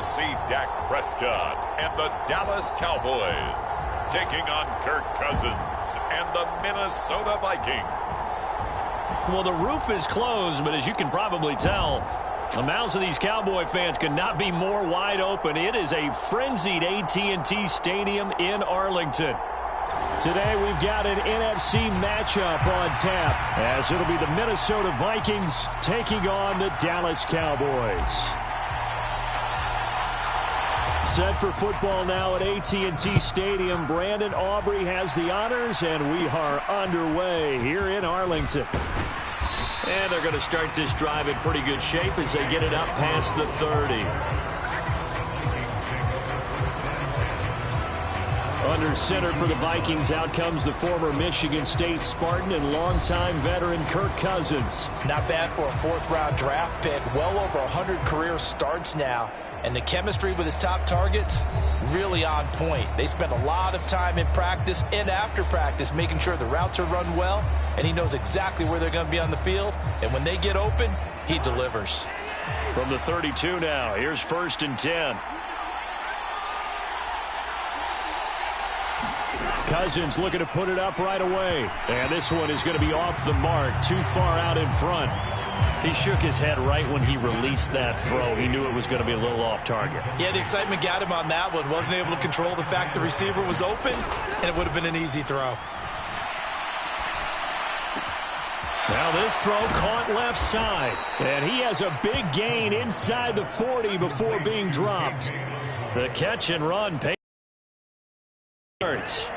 will see Dak Prescott and the Dallas Cowboys taking on Kirk Cousins and the Minnesota Vikings. Well, the roof is closed, but as you can probably tell, the mouths of these Cowboy fans could not be more wide open. It is a frenzied AT&T Stadium in Arlington. Today we've got an NFC matchup on tap, as it'll be the Minnesota Vikings taking on the Dallas Cowboys. Set for football now at AT&T Stadium. Brandon Aubrey has the honors, and we are underway here in Arlington. And they're going to start this drive in pretty good shape as they get it up past the 30. Under center for the Vikings, out comes the former Michigan State Spartan and longtime veteran Kirk Cousins. Not bad for a fourth-round draft pick. Well over 100 career starts now. And the chemistry with his top targets, really on point. They spend a lot of time in practice and after practice making sure the routes are run well, and he knows exactly where they're going to be on the field. And when they get open, he delivers. From the 32 now, here's 1st and 10. Cousins looking to put it up right away. And this one is going to be off the mark, too far out in front. He shook his head right when he released that throw. He knew it was going to be a little off target. Yeah, the excitement got him on that one. Wasn't able to control the fact the receiver was open, and it would have been an easy throw. Now this throw caught left side. And he has a big gain inside the 40 before being dropped. The catch and run paid.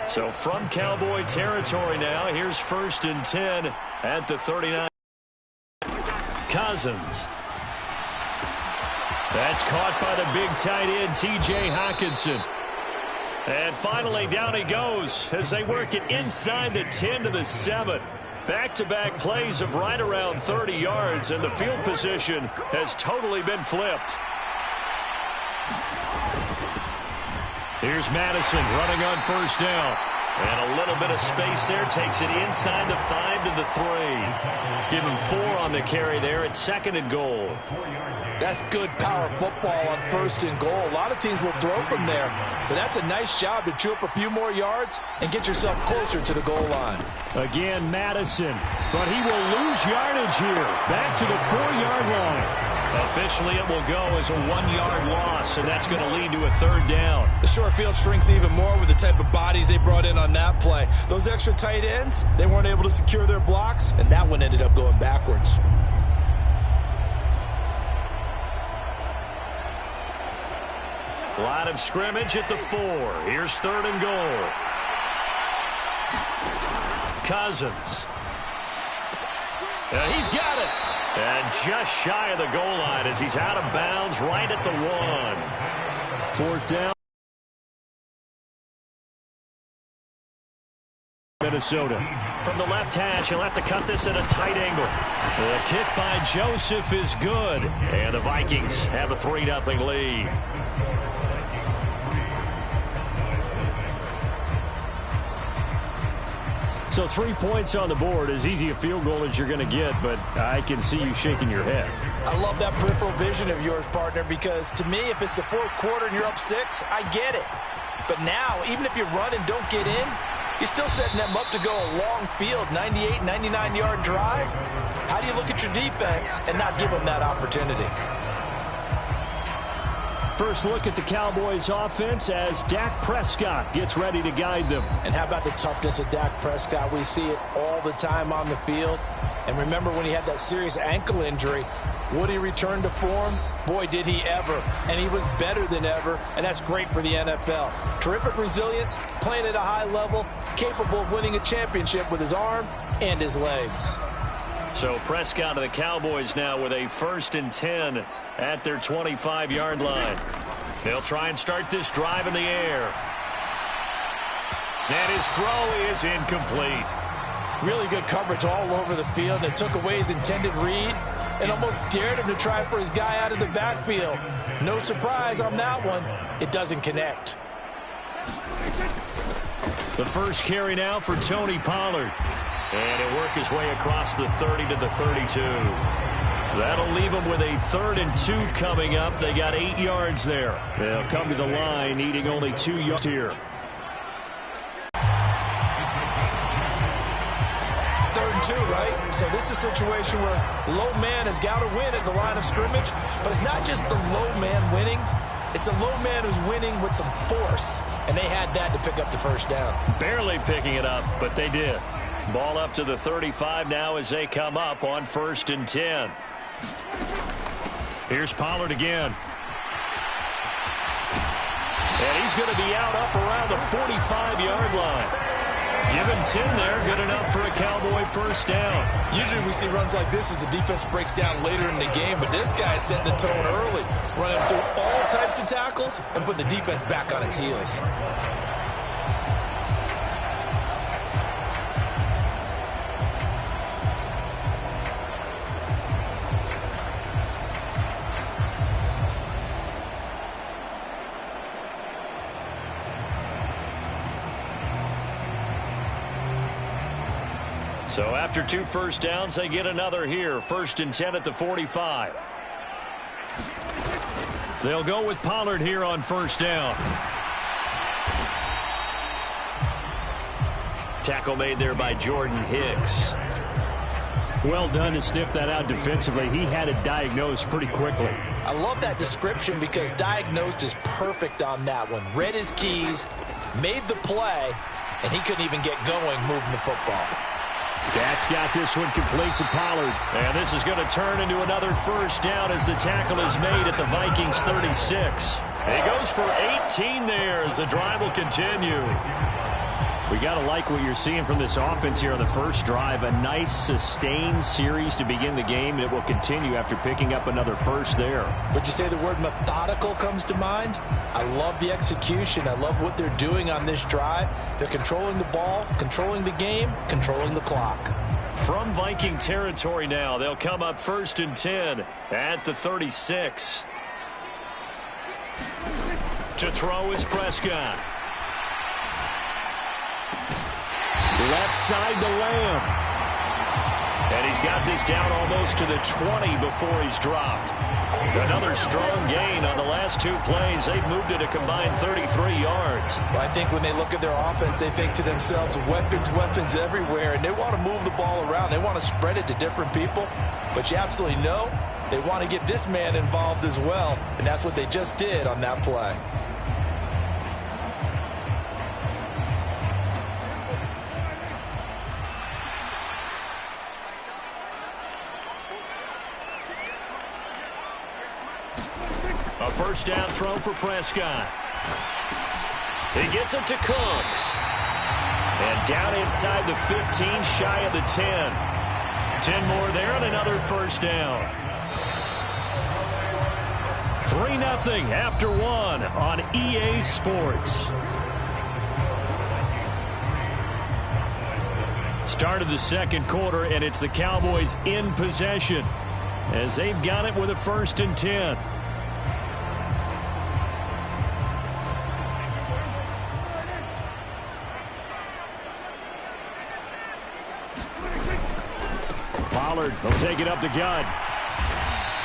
So from Cowboy territory now, here's 1st and 10 at the 39. Cousins. That's caught by the big tight end, T.J. Hockenson. And finally, down he goes as they work it inside the 10 to the 7. Back-to-back plays of right around 30 yards, and the field position has totally been flipped. Here's Madison running on 1st down. And a little bit of space there. Takes it inside the 5 to the 3. Give him 4 on the carry there at 2nd and goal. That's good power football on 1st and goal. A lot of teams will throw from there. But that's a nice job to chew up a few more yards and get yourself closer to the goal line. Again, Madison. But he will lose yardage here. Back to the 4-yard line. Officially, it will go as a 1-yard loss, and that's going to lead to a 3rd down. The short field shrinks even more with the type of bodies they brought in on that play. Those extra tight ends, they weren't able to secure their blocks, and that one ended up going backwards. A lot of scrimmage at the 4. Here's 3rd and goal. Cousins. He's got it. And just shy of the goal line as he's out of bounds right at the 1. 4th down. Minnesota. From the left hash, he'll have to cut this at a tight angle. The kick by Joseph is good. And the Vikings have a 3-0 lead. So 3 points on the board, as easy a field goal as you're going to get, but I can see you shaking your head. I love that peripheral vision of yours, partner, because to me, if it's the 4th quarter and you're up 6, I get it. But now, even if you run and don't get in, you're still setting them up to go a long field, 98, 99-yard drive. How do you look at your defense and not give them that opportunity? First look at the Cowboys offense as Dak Prescott gets ready to guide them. And how about the toughness of Dak Prescott? We see it all the time on the field. And remember when he had that serious ankle injury, would he return to form? Boy, did he ever. And he was better than ever, and that's great for the NFL. Terrific resilience, playing at a high level, capable of winning a championship with his arm and his legs. So Prescott of the Cowboys now with a 1st and 10 at their 25-yard line. They'll try and start this drive in the air. And his throw is incomplete. Really good coverage all over the field. They took away his intended read and almost dared him to try for his guy out of the backfield. No surprise on that one. It doesn't connect. The first carry now for Tony Pollard. And he'll work his way across the 30 to the 32. That'll leave them with a 3rd and 2 coming up. They got 8 yards there. They'll come to the line needing only 2 yards here. 3rd and 2, right? So this is a situation where low man has got to win at the line of scrimmage. But it's not just the low man winning. It's the low man who's winning with some force. And they had that to pick up the first down. Barely picking it up, but they did. Ball up to the 35 now as they come up on 1st and 10. Here's Pollard again. And he's going to be out up around the 45-yard line. Give him 10 there. Good enough for a Cowboy first down. Usually we see runs like this as the defense breaks down later in the game, but this guy's setting the tone early, running through all types of tackles and putting the defense back on its heels. So after 2 first downs, they get another here. 1st and 10 at the 45. They'll go with Pollard here on 1st down. Tackle made there by Jordan Hicks. Well done to sniff that out defensively. He had it diagnosed pretty quickly. I love that description because diagnosed is perfect on that one. Read his keys, made the play, and he couldn't even get going moving the football. That's got this one complete to Pollard. And this is going to turn into another first down as the tackle is made at the Vikings 36. He goes for 18 there as the drive will continue. We got to like what you're seeing from this offense here on the first drive. A nice sustained series to begin the game, and it will continue after picking up another first there. Would you say the word methodical comes to mind? I love the execution. I love what they're doing on this drive. They're controlling the ball, controlling the game, controlling the clock. From Viking territory now, they'll come up 1st and 10 at the 36. To throw is Prescott. Left side to Lamb. And he's got this down almost to the 20 before he's dropped. Another strong gain on the last 2 plays. They've moved it a combined 33 yards. Well, I think when they look at their offense, they think to themselves, weapons, weapons everywhere, and they want to move the ball around. They want to spread it to different people. But you absolutely know they want to get this man involved as well, and that's what they just did on that play. A first down throw for Prescott. He gets it to Cooks. And down inside the 15, shy of the 10. 10 more there and another first down. 3-0 after 1 on EA Sports. Start of the second quarter, and it's the Cowboys in possession as they've got it with a 1st and 10. Pollard will take it up the gut.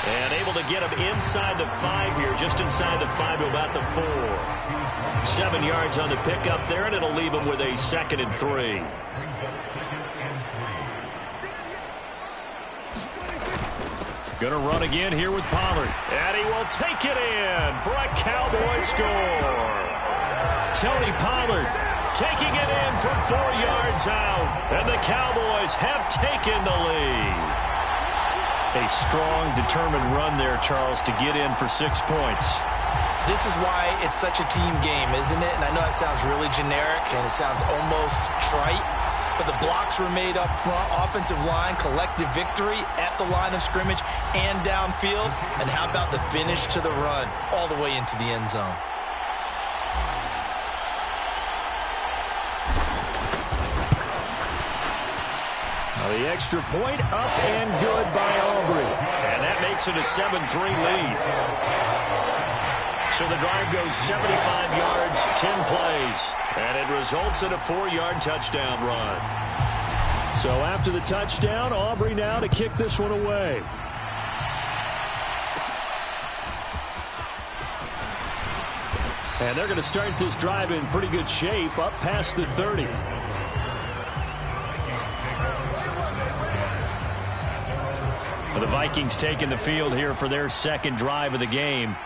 And able to get him inside the 5 here, just inside the 5 to about the 4. 7 yards on the pickup there, and it'll leave him with a 2nd and 3. Going to run again here with Pollard. And he will take it in for a Cowboy score. Tony Pollard taking it in from 4 yards out. And the Cowboys have taken the lead. A strong, determined run there, Charles, to get in for 6 points. This is why it's such a team game, isn't it? And I know that sounds really generic and it sounds almost trite, but the blocks were made up front, offensive line, collective victory at the line of scrimmage and downfield. And how about the finish to the run all the way into the end zone? The extra point up and good by Aubrey. And that makes it a 7-3 lead. So the drive goes 75 yards, 10 plays. And it results in a 4-yard touchdown run. So after the touchdown, Aubrey now to kick this one away. And they're going to start this drive in pretty good shape, up past the 30. The Vikings taking the field here for their second drive of the game.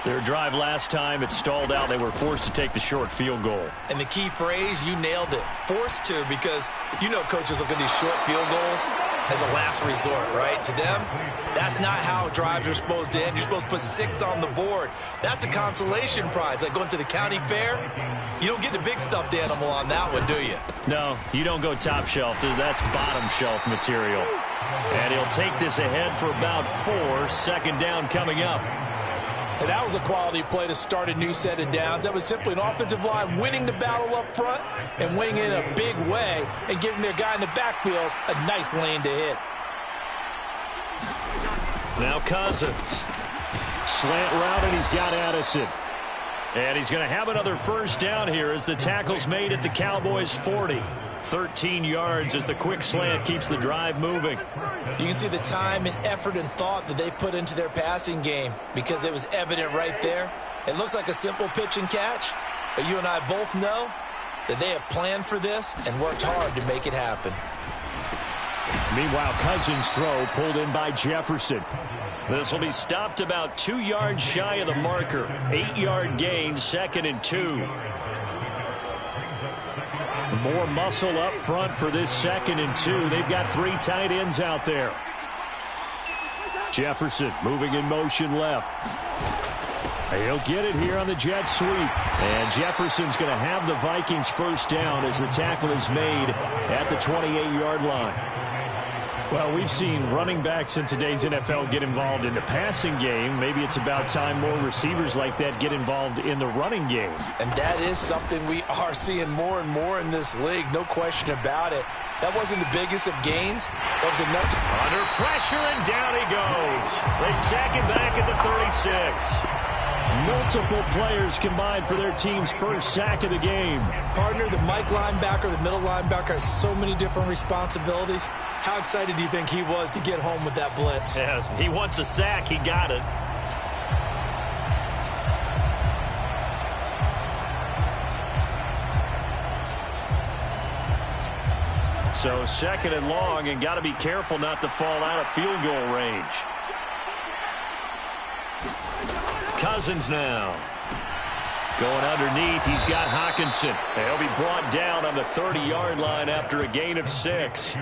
Their drive last time, it stalled out. They were forced to take the short field goal. And the key phrase, you nailed it, forced to, because you know coaches look at these short field goals as a last resort, right? To them, that's not how drives are supposed to end. You're supposed to put 6 on the board. That's a consolation prize, like going to the county fair. You don't get the big stuffed animal on that one, do you? No, you don't go top shelf. That's bottom shelf material. And he'll take this ahead for about 4. Second down coming up. And that was a quality play to start a new set of downs. That was simply an offensive line winning the battle up front and winning in a big way and giving their guy in the backfield a nice lane to hit. Now Cousins. Slant route, and he's got Addison. And he's going to have another first down here as the tackle's made at the Cowboys' 40. 13 yards as the quick slant keeps the drive moving. You can see the time and effort and thought that they've put into their passing game because it was evident right there. It looks like a simple pitch and catch, but you and I both know that they have planned for this and worked hard to make it happen. Meanwhile, Cousins' throw pulled in by Jefferson. This will be stopped about 2 yards shy of the marker. 8-yard gain, 2nd and 2. More muscle up front for this 2nd and 2. They've got 3 tight ends out there. Jefferson moving in motion left. He'll get it here on the jet sweep. And Jefferson's going to have the Vikings first down as the tackle is made at the 28-yard line. Well, we've seen running backs in today's NFL get involved in the passing game. Maybe it's about time more receivers like that get involved in the running game. And that is something we are seeing more and more in this league, no question about it. That wasn't the biggest of gains. That was enough to... Under pressure, and down he goes. They sack him back at the 36. Multiple players combined for their team's first sack of the game. Partner, the Mike linebacker, the middle linebacker has so many different responsibilities. How excited do you think he was to get home with that blitz? Yeah, he wants a sack. He got it. So 2nd and long, and got to be careful not to fall out of field goal range. Cousins now. Going underneath, he's got Hockenson. He'll be brought down on the 30-yard line after a gain of 6.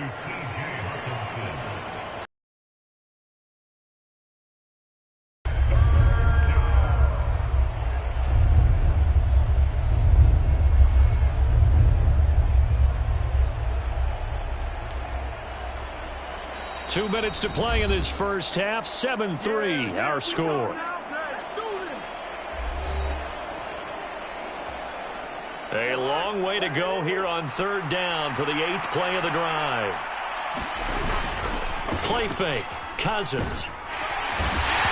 Two minutes to play in this first half. 7-3, our score. A long way to go here on 3rd down for the 8th play of the drive. Play fake. Cousins.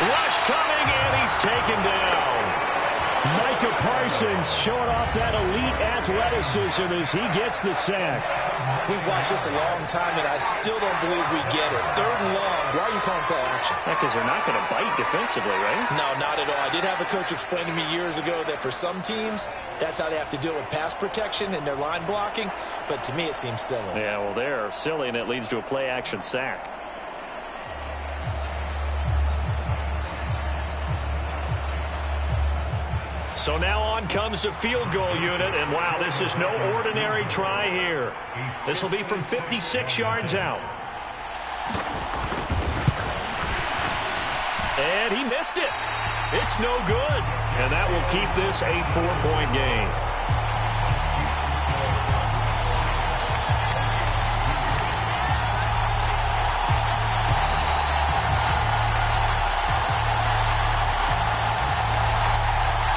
Rush coming, and he's taken down. Micah Parsons showing off that elite athleticism as he gets the sack. We've watched this a long time, and I still don't believe we get it. 3rd and long. Why are you calling play action? Because they're not going to bite defensively, right? No, not at all. I did have a coach explain to me years ago that for some teams, that's how they have to deal with pass protection and their line blocking. But to me, it seems silly. Yeah, well, they're silly, and it leads to a play action sack. So now on comes the field goal unit, and wow, this is no ordinary try here. This will be from 56 yards out. And he missed it. It's no good. And that will keep this a 4-point game.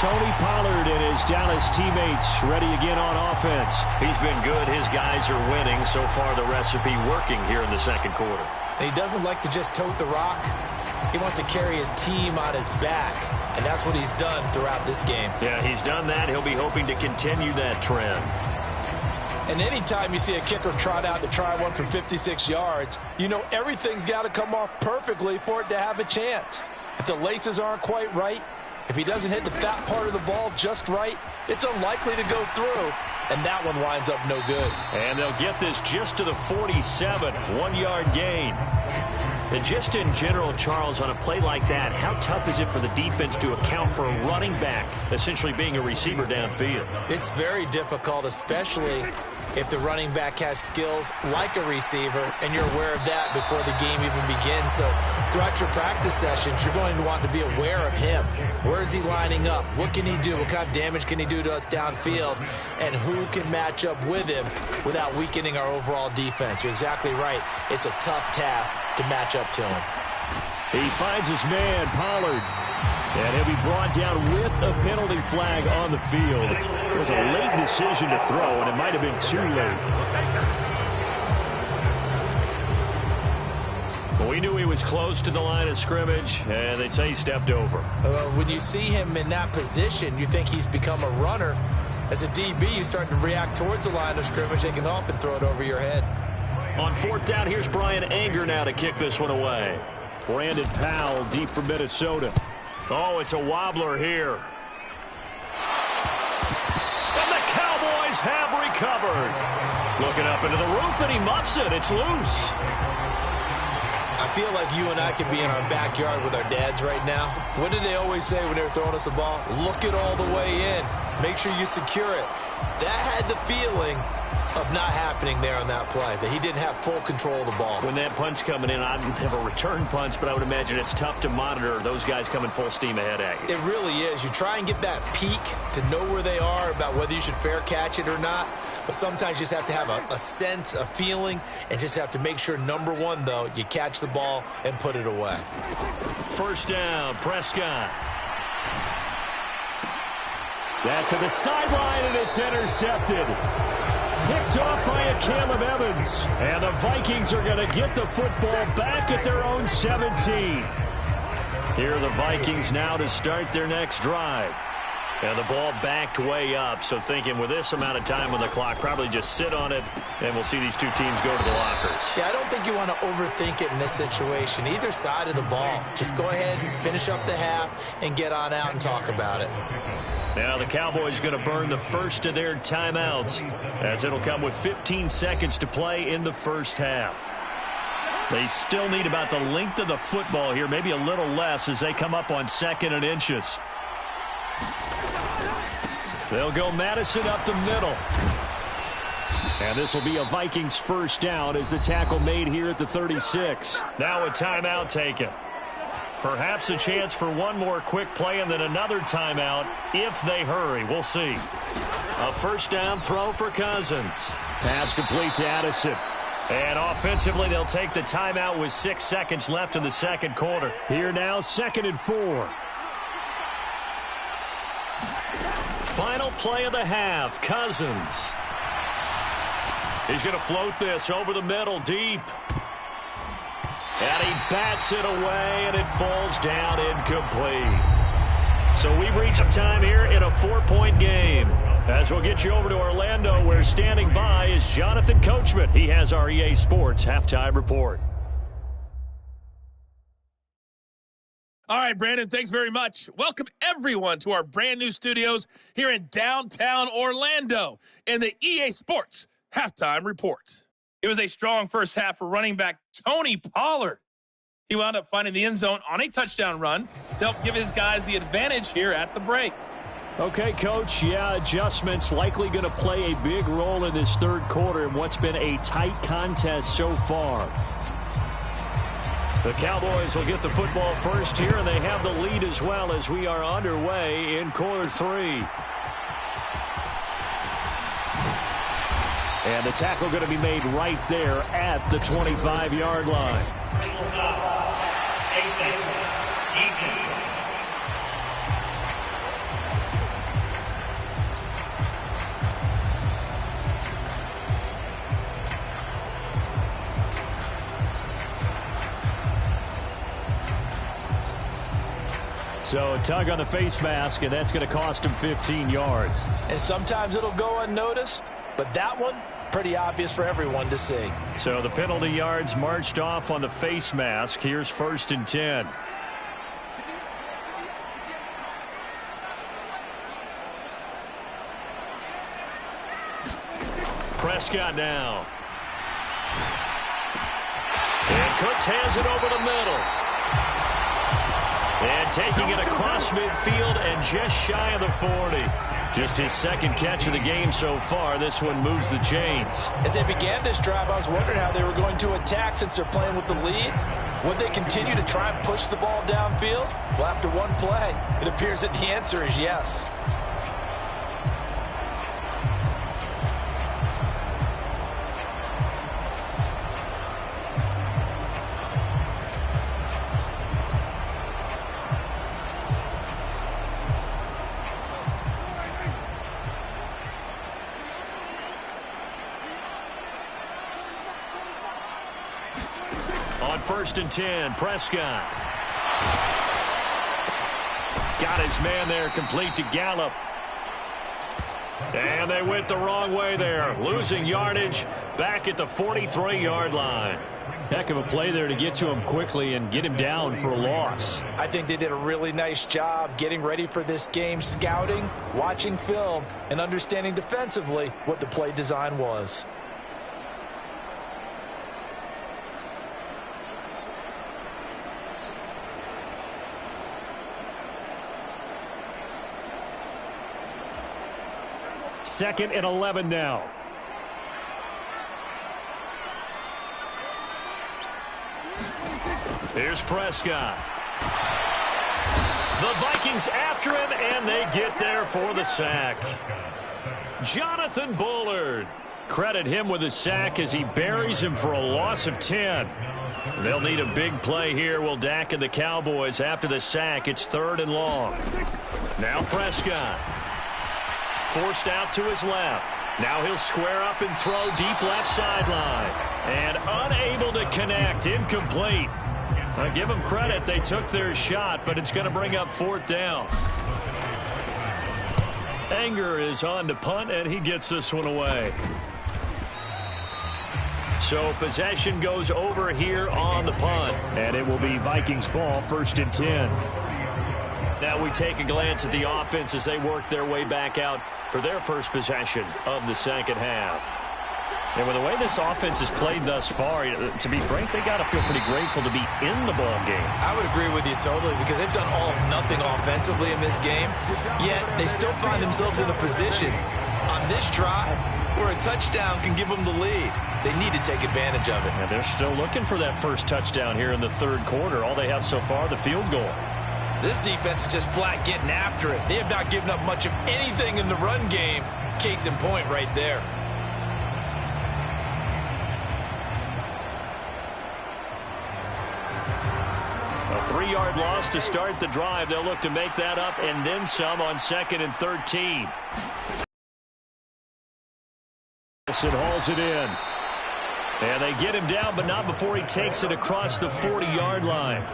Tony Pollard and his Dallas teammates ready again on offense. He's been good. His guys are winning. So far, the recipe working here in the 2nd quarter. And he doesn't like to just tote the rock. He wants to carry his team on his back, and that's what he's done throughout this game. Yeah, he's done that. He'll be hoping to continue that trend. And anytime you see a kicker trot out to try one from 56 yards, you know everything's got to come off perfectly for it to have a chance. If the laces aren't quite right, If he doesn't hit the fat part of the ball just right, it's unlikely to go through. And that one winds up no good. And they'll get this just to the 47, 1-yard gain. And just in general, Charles, on a play like that, how tough is it for the defense to account for a running back essentially being a receiver downfield? It's very difficult, especially if the running back has skills like a receiver, and you're aware of that before the game even begins. So throughout your practice sessions, you're going to want to be aware of him. Where is he lining up? What can he do? What kind of damage can he do to us downfield? And who can match up with him without weakening our overall defense? You're exactly right. It's a tough task to match up to him. He finds his man, Pollard. And he'll be brought down with a penalty flag on the field. It was a late decision to throw, and it might have been too late. Well, we knew he was close to the line of scrimmage, and they say he stepped over. When you see him in that position, you think he's become a runner. As a DB, you start to react towards the line of scrimmage. They can often throw it over your head. On fourth down, here's Brian Anger now to kick this one away. Brandon Powell deep for Minnesota. Oh, it's a wobbler here. And the Cowboys have recovered. Looking up into the roof, and he muffs it. It's loose. I feel like you and I could be in our backyard with our dads right now. What did they always say when they were throwing us the ball? Look it all the way in. Make sure you secure it. That had the feeling of not happening there on that play, that he didn't have full control of the ball. When that punch coming in, I don't have a return punch, but I would imagine it's tough to monitor those guys coming full steam ahead at you. It really is. You try and get that peek to know where they are, about whether you should fair catch it or not. But sometimes you just have to have a sense, a feeling, and just have to make sure, number one, though, you catch the ball and put it away. First down, Prescott. That to the sideline, and it's intercepted. Picked off by a Caleb Evans. And the Vikings are going to get the football back at their own 17. Here are the Vikings now to start their next drive. And the ball backed way up, so thinking with this amount of time on the clock, probably just sit on it, and we'll see these two teams go to the lockers. Yeah, I don't think you want to overthink it in this situation. Either side of the ball. Just go ahead and finish up the half and get on out and talk about it. Now the Cowboys going to burn the first of their timeouts, as it'll come with 15 seconds to play in the first half. They still need about the length of the football here, maybe a little less, as they come up on 2nd and inches. They'll go Madison up the middle. And this will be a Vikings first down as the tackle made here at the 36. Now a timeout taken. Perhaps a chance for one more quick play and then another timeout if they hurry. We'll see. A first down throw for Cousins. Pass complete to Addison. And offensively, they'll take the timeout with 6 seconds left in the second quarter. Here now, 2nd and 4. Final play of the half, Cousins. He's going to float this over the middle, deep. And he bats it away, and it falls down incomplete. So we've reached time here in a 4-point game. As we'll get you over to Orlando, where standing by is Jonathan Coachman. He has our EA Sports Halftime Report. All right, Brandon, thanks very much. Welcome, everyone, to our brand-new studios here in downtown Orlando in the EA Sports Halftime Report. It was a strong first half for running back Tony Pollard. He wound up finding the end zone on a touchdown run to help give his guys the advantage here at the break. Okay, Coach, yeah, adjustments likely going to play a big role in this third quarter in what's been a tight contest so far. The Cowboys will get the football first here, and they have the lead as well as we are underway in quarter 3. And the tackle going to be made right there at the 25-yard line. So a tug on the face mask, and that's going to cost him 15 yards. And sometimes it'll go unnoticed, but that one, pretty obvious for everyone to see. So the penalty yards marched off on the face mask. Here's 1st and 10. Prescott now. And Cooks has it over the middle. And taking it across midfield and just shy of the 40. Just his second catch of the game so far. This one moves the chains. As they began this drive, I was wondering how they were going to attack since they're playing with the lead. Would they continue to try and push the ball downfield? Well, after one play, it appears that the answer is yes. On 1st and 10, Prescott. Got his man there, complete to Gallup. And they went the wrong way there, losing yardage back at the 43-yard line. Heck of a play there to get to him quickly and get him down for a loss. I think they did a really nice job getting ready for this game, scouting, watching film, and understanding defensively what the play design was. Second and 11 now. Here's Prescott. The Vikings after him, and they get there for the sack. Jonathan Bullard. Credit him with a sack as he buries him for a loss of 10. They'll need a big play here, will Dak and the Cowboys. After the sack, it's 3rd and long. Now Prescott. Forced out to his left. Now he'll square up and throw deep left sideline. And unable to connect. Incomplete. I give them credit. They took their shot, but it's going to bring up 4th down. Anger is on to punt, and he gets this one away. So possession goes over here on the punt. And it will be Vikings ball, 1st and 10. Now we take a glance at the offense as they work their way back out for their first possession of the second half. And with the way this offense has played thus far, to be frank, they got to feel pretty grateful to be in the ball game. I would agree with you totally because they've done all of nothing offensively in this game, yet they still find themselves in a position on this drive where a touchdown can give them the lead. They need to take advantage of it. And they're still looking for that first touchdown here in the 3rd quarter. All they have so far, the field goal. This defense is just flat getting after it. They have not given up much of anything in the run game. Case in point right there. A 3-yard loss to start the drive. They'll look to make that up and then some on 2nd and 13. And hauls it in. And they get him down, but not before he takes it across the 40-yard line.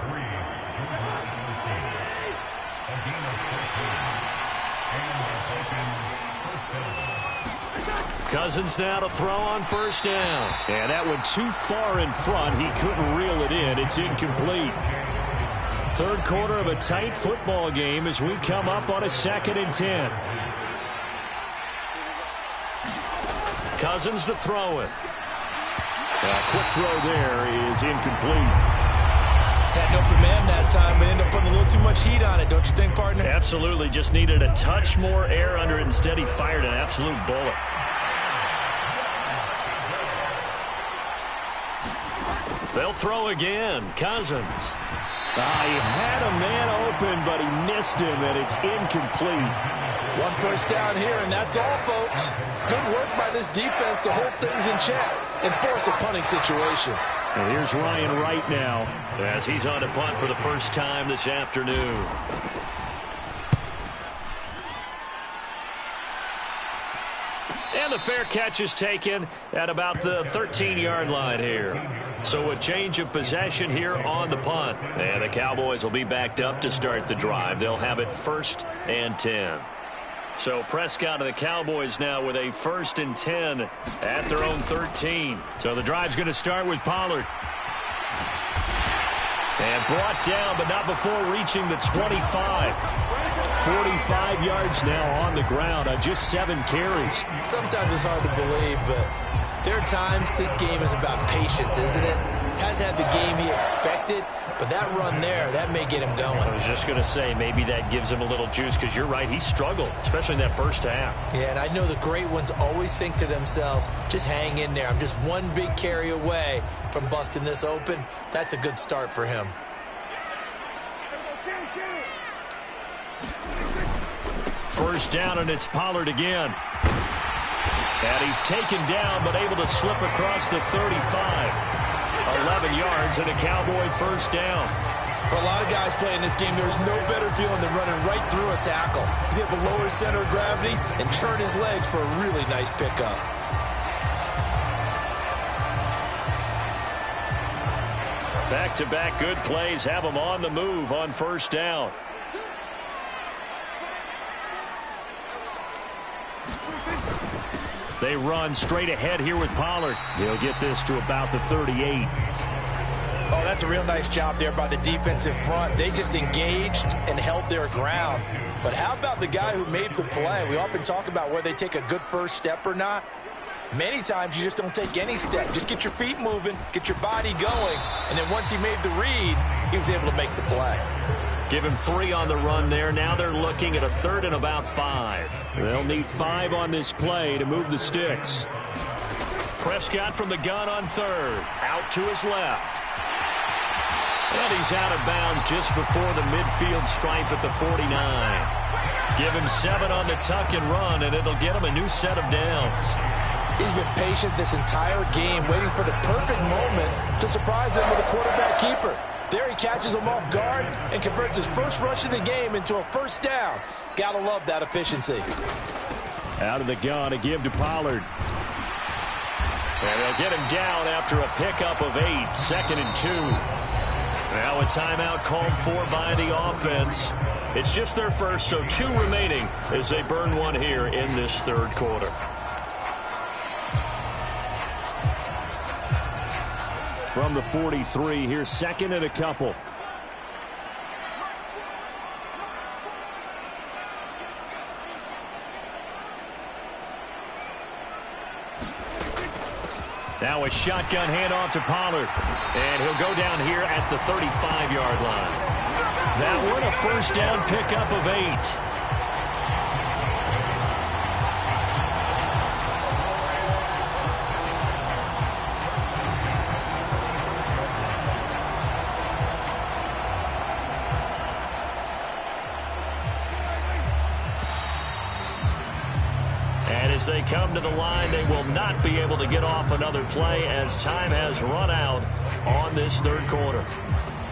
Cousins now to throw on 1st down. And that one too far in front. He couldn't reel it in. It's incomplete. 3rd quarter of a tight football game as we come up on a 2nd and 10. Cousins to throw it. A quick throw there is incomplete. Had an open man that time, but ended up putting a little too much heat on it, don't you think, partner? Absolutely. Just needed a touch more air under it. Instead, he fired an absolute bullet. They'll throw again. Cousins. He had a man open, but he missed him, and it's incomplete. 1 first down here, and that's all, folks. Good work by this defense to hold things in check and force a punting situation. And here's Ryan Wright now as he's on to punt for the first time this afternoon. And the fair catch is taken at about the 13-yard line here. So a change of possession here on the punt. And the Cowboys will be backed up to start the drive. They'll have it 1st and 10. So Prescott of the Cowboys now with a 1st and 10 at their own 13. So the drive's going to start with Pollard. And brought down, but not before reaching the 25. 45 yards now on the ground on just 7 carries. Sometimes it's hard to believe, but there are times this game is about patience, isn't it? Has had the game he expected, but that run there, that may get him going. I was just going to say, maybe that gives him a little juice, because you're right, he struggled, especially in that first half. Yeah, and I know the great ones always think to themselves, just hang in there. I'm just one big carry away from busting this open. That's a good start for him. First down, and it's Pollard again. And he's taken down, but able to slip across the 35. 11 yards and a Cowboy first down. For a lot of guys playing this game, there's no better feeling than running right through a tackle. He's able to lower his center of gravity and churn his legs for a really nice pickup. Back-to-back good plays have him on the move on first down. They run straight ahead here with Pollard. They'll get this to about the 38. Oh, that's a real nice job there by the defensive front. They just engaged and held their ground. But how about the guy who made the play? We often talk about whether they take a good first step or not. Many times you just don't take any step. Just get your feet moving, get your body going, and then once he made the read, he was able to make the play. Give him 3 on the run there. Now they're looking at a 3rd and about 5. They'll need 5 on this play to move the sticks. Prescott from the gun on 3rd. Out to his left. And he's out of bounds just before the midfield stripe at the 49. Give him 7 on the tuck and run, and it'll get him a new set of downs. He's been patient this entire game, waiting for the perfect moment to surprise them with a quarterback keeper. There he catches him off guard and converts his first rush of the game into a first down. Gotta love that efficiency. Out of the gun, a give to Pollard. And they'll get him down after a pickup of 8, 2nd and 2. Now a timeout called for by the offense. It's just their first, so 2 remaining as they burn one here in this 3rd quarter. From the 43, here's 2nd and a couple. Now a shotgun handoff to Pollard. And he'll go down here at the 35-yard line. That one a first down pickup of 8. As they come to the line, they will not be able to get off another play as time has run out on this 3rd quarter.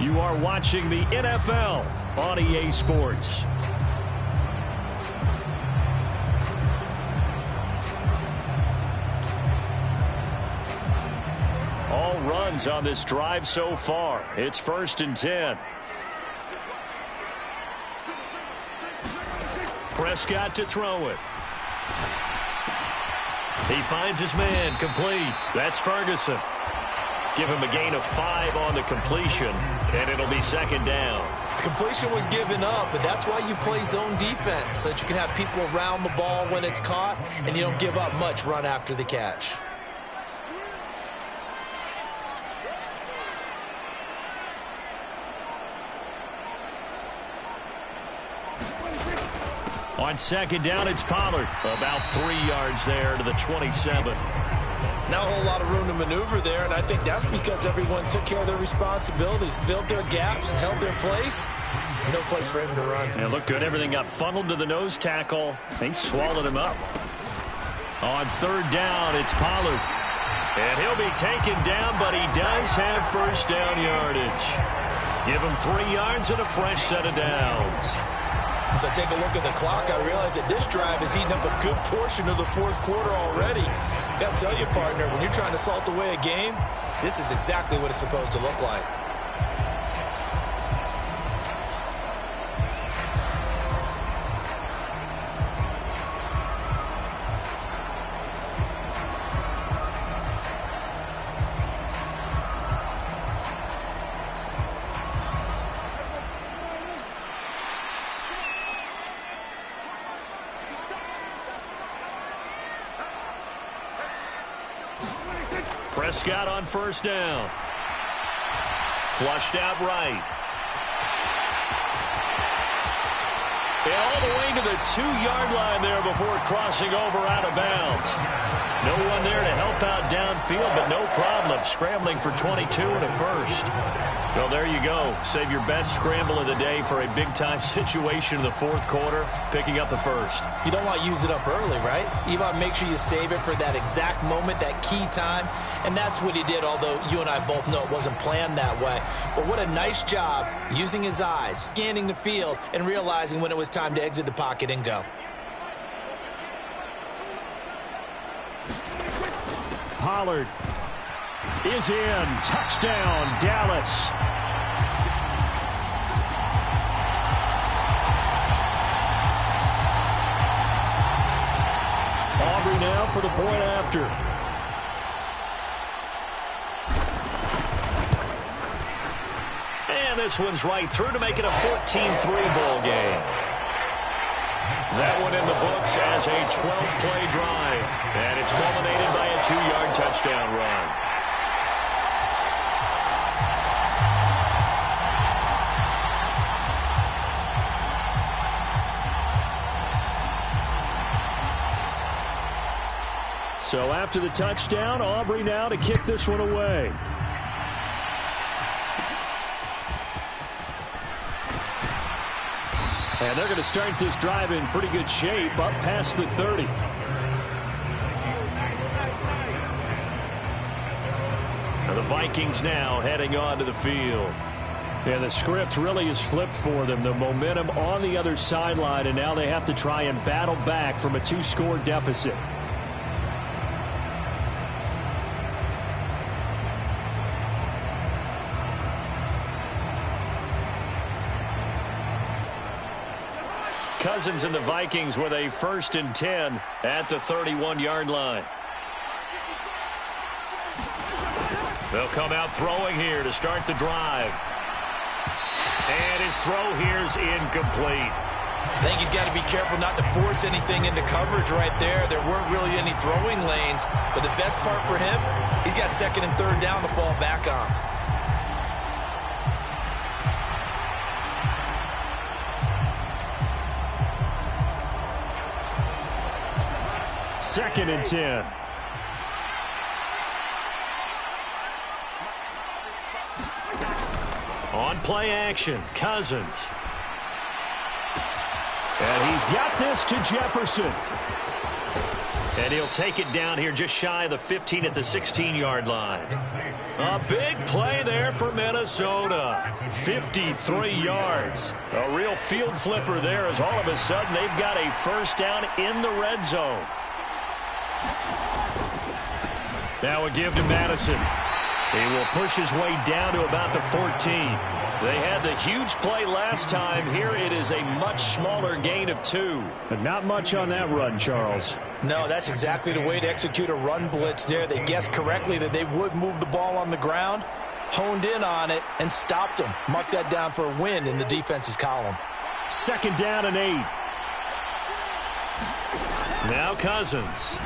You are watching the NFL on EA Sports. All runs on this drive so far. It's 1st and 10. Prescott to throw it. He finds his man, complete. That's Ferguson. Give him a gain of 5 on the completion, and it'll be 2nd down. Completion was given up, but that's why you play zone defense, so that you can have people around the ball when it's caught, and you don't give up much run after the catch. On 2nd down, it's Pollard. About 3 yards there to the 27. Not a whole lot of room to maneuver there, and I think that's because everyone took care of their responsibilities, filled their gaps, held their place. No place for him to run. Yeah, looked good. Everything got funneled to the nose tackle. They swallowed him up. On 3rd down, it's Pollard. And he'll be taken down, but he does have first down yardage. Give him 3 yards and a fresh set of downs. As I take a look at the clock, I realize that this drive is eating up a good portion of the 4th quarter already. Got to tell you, partner, when you're trying to salt away a game, this is exactly what it's supposed to look like. Prescott on first down. Flushed out right. And all the way to the 2-yard line there before crossing over out of bounds. No one there to help out downfield, but no problem scrambling for 22 and a first. Well, there you go. Save your best scramble of the day for a big-time situation in the fourth quarter, picking up the first. You don't want to use it up early, right? You want to make sure you save it for that exact moment, that key time, and that's what he did, although you and I both know it wasn't planned that way. But what a nice job using his eyes, scanning the field, and realizing when it was time to exit the pocket and go. Pollard is in. Touchdown, Dallas. Aubrey now for the point after. And this one's right through to make it a 14-3 ball game. That one in the books as a 12-play drive. And it's culminated by a 2-yard touchdown run. So after the touchdown, Aubrey now to kick this one away. And they're going to start this drive in pretty good shape, up past the 30. And the Vikings now heading onto the field. Yeah, the script really is flipped for them. The momentum on the other sideline, and now they have to try and battle back from a 2-score deficit. Cousins and the Vikings with a 1st and 10 at the 31-yard line. They'll come out throwing here to start the drive. And his throw here's incomplete. I think he's got to be careful not to force anything into coverage right there. There weren't really any throwing lanes, but the best part for him, he's got 2nd and 3rd down to fall back on. Second and 10. On play action, Cousins. And he's got this to Jefferson. And he'll take it down here just shy of the 15 at the 16-yard line. A big play there for Minnesota. 53 yards. A real field flipper there as all of a sudden they've got a 1st down in the red zone. Now a give to Madison. He will push his way down to about the 14. They had the huge play last time. Here it is a much smaller gain of 2. But not much on that run, Charles. No, that's exactly the way to execute a run blitz there. They guessed correctly that they would move the ball on the ground, honed in on it, and stopped them. Mark that down for a win in the defense's column. 2nd down and 8. Now Cousins.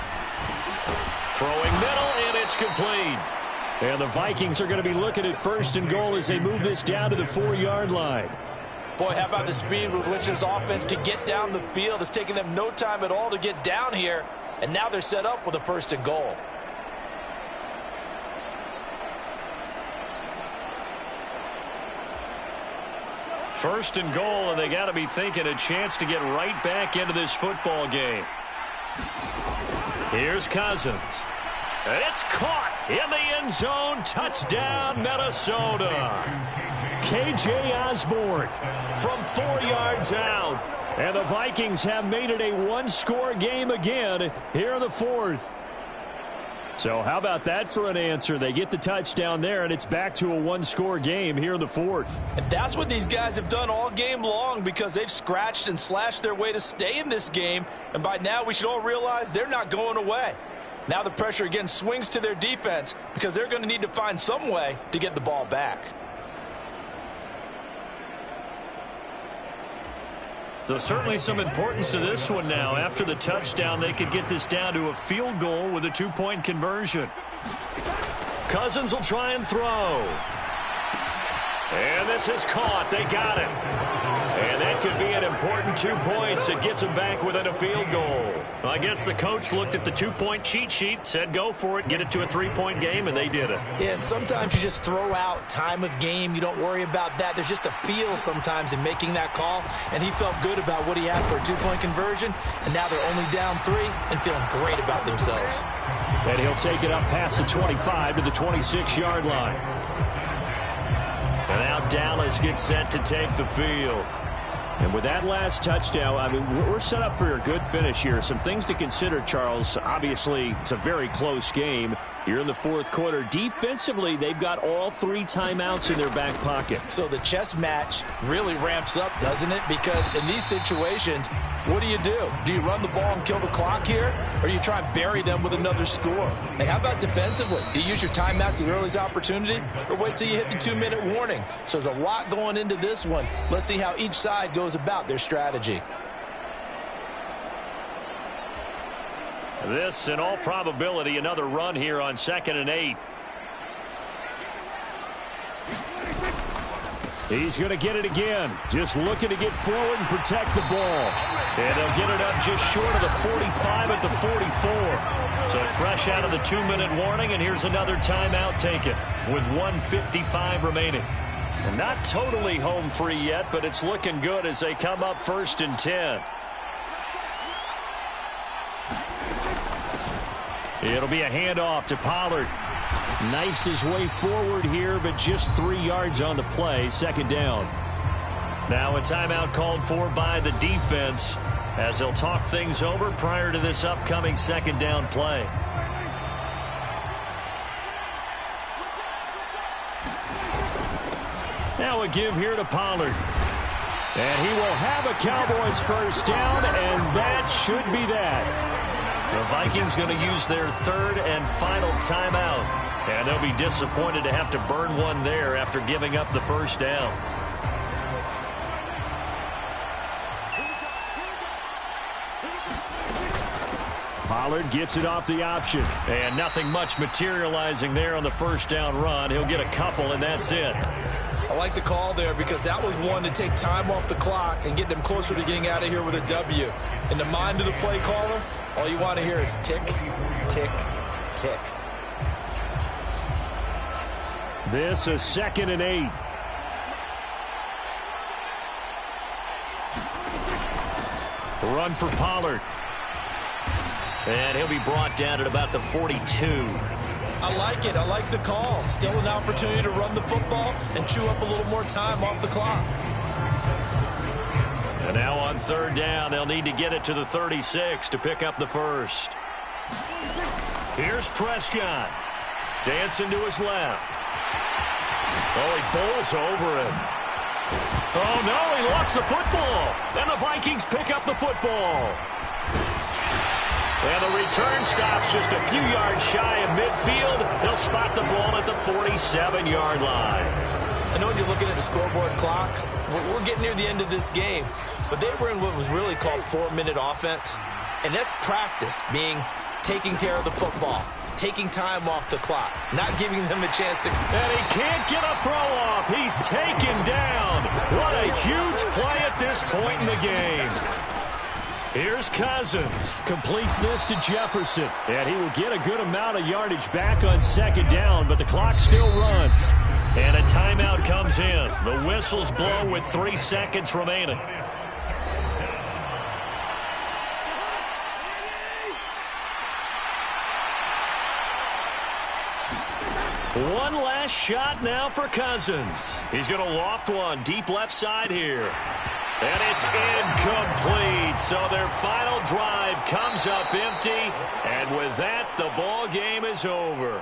Throwing middle, and it's complete. And the Vikings are going to be looking at 1st and goal as they move this down to the 4-yard line. Boy, how about the speed with which this offense can get down the field? It's taken them no time at all to get down here, and now they're set up with a 1st and goal. First and goal, and they got to be thinking a chance to get right back into this football game. Here's Cousins. And it's caught in the end zone. Touchdown, Minnesota. K.J. Osborne From 4 yards out. And the Vikings have made it a 1-score game again here in the 4th. So how about that for an answer? They get the touchdown there, and it's back to a 1-score game here in the 4th. And that's what these guys have done all game long, because they've scratched and slashed their way to stay in this game. And by now we should all realize they're not going away. Now the pressure again swings to their defense, because they're going to need to find some way to get the ball back. So certainly some importance to this one now. After the touchdown, they could get this down to a field goal with a 2-point conversion. Cousins will try and throw. And this is caught. They got it. And that could be an important 2 points. It gets them back within a field goal. I guess the coach looked at the 2-point cheat sheet, said go for it, get it to a 3-point game, and they did it. Yeah, and sometimes you just throw out time of game. You don't worry about that. There's just a feel sometimes in making that call, and he felt good about what he had for a 2-point conversion, and now they're only down 3 and feeling great about themselves. And he'll take it up past the 25 to the 26-yard line. And now Dallas gets set to take the field. And with that last touchdown, I mean, we're set up for a good finish here. Some things to consider, Charles. Obviously, it's a very close game. You're in the fourth quarter. Defensively, they've got all 3 timeouts in their back pocket. So the chess match really ramps up, doesn't it? Because in these situations, what do? Do you run the ball and kill the clock here? Or do you try and bury them with another score? And how about defensively? Do you use your timeouts at the earliest opportunity? Or wait till you hit the 2-minute warning? So there's a lot going into this one. Let's see how each side goes about their strategy. This, in all probability, another run here on 2nd and 8. He's going to get it again. Just looking to get forward and protect the ball. And he'll get it up just short of the 45 at the 44. So fresh out of the 2-minute warning, and here's another timeout taken with 1:55 remaining. And not totally home free yet, but it's looking good as they come up 1st and 10. It'll be a handoff to Pollard. Knifes his way forward here, but just 3 yards on the play. 2nd down. Now a timeout called for by the defense as they'll talk things over prior to this upcoming 2nd down play. Now a give here to Pollard. And he will have a Cowboys 1st down, and that should be that. The Vikings going to use their 3rd and final timeout. And they'll be disappointed to have to burn one there after giving up the 1st down. Pollard gets it off the option. And nothing much materializing there on the 1st down run. He'll get a couple, and that's it. I like the call there because that was one to take time off the clock and get them closer to getting out of here with a W. In the mind of the play caller, all you want to hear is tick, tick, tick. This is 2nd and 8. Run for Pollard. And he'll be brought down at about the 42. I like it. I like the call. Still an opportunity to run the football and chew up a little more time off the clock. And now on 3rd down, they'll need to get it to the 36 to pick up the 1st. Here's Prescott. Dancing to his left. Oh, he bowls over him. Oh, no, he lost the football. And the Vikings pick up the football. And the return stops just a few yards shy of midfield. They'll spot the ball at the 47-yard line. I know when you're looking at the scoreboard clock, we're getting near the end of this game, but they were in what was really called 4-minute offense. And that's practice, being taking care of the football, taking time off the clock, not giving them a chance to... And he can't get a throw off. He's taken down. What a huge play at this point in the game. Here's Cousins. Completes this to Jefferson. And he will get a good amount of yardage back on 2nd down, but the clock still runs. And a timeout comes in. The whistles blow with 3 seconds remaining. One last shot now for Cousins. He's going to loft one deep left side here. And it's incomplete. So their final drive comes up empty. And with that, the ball game is over.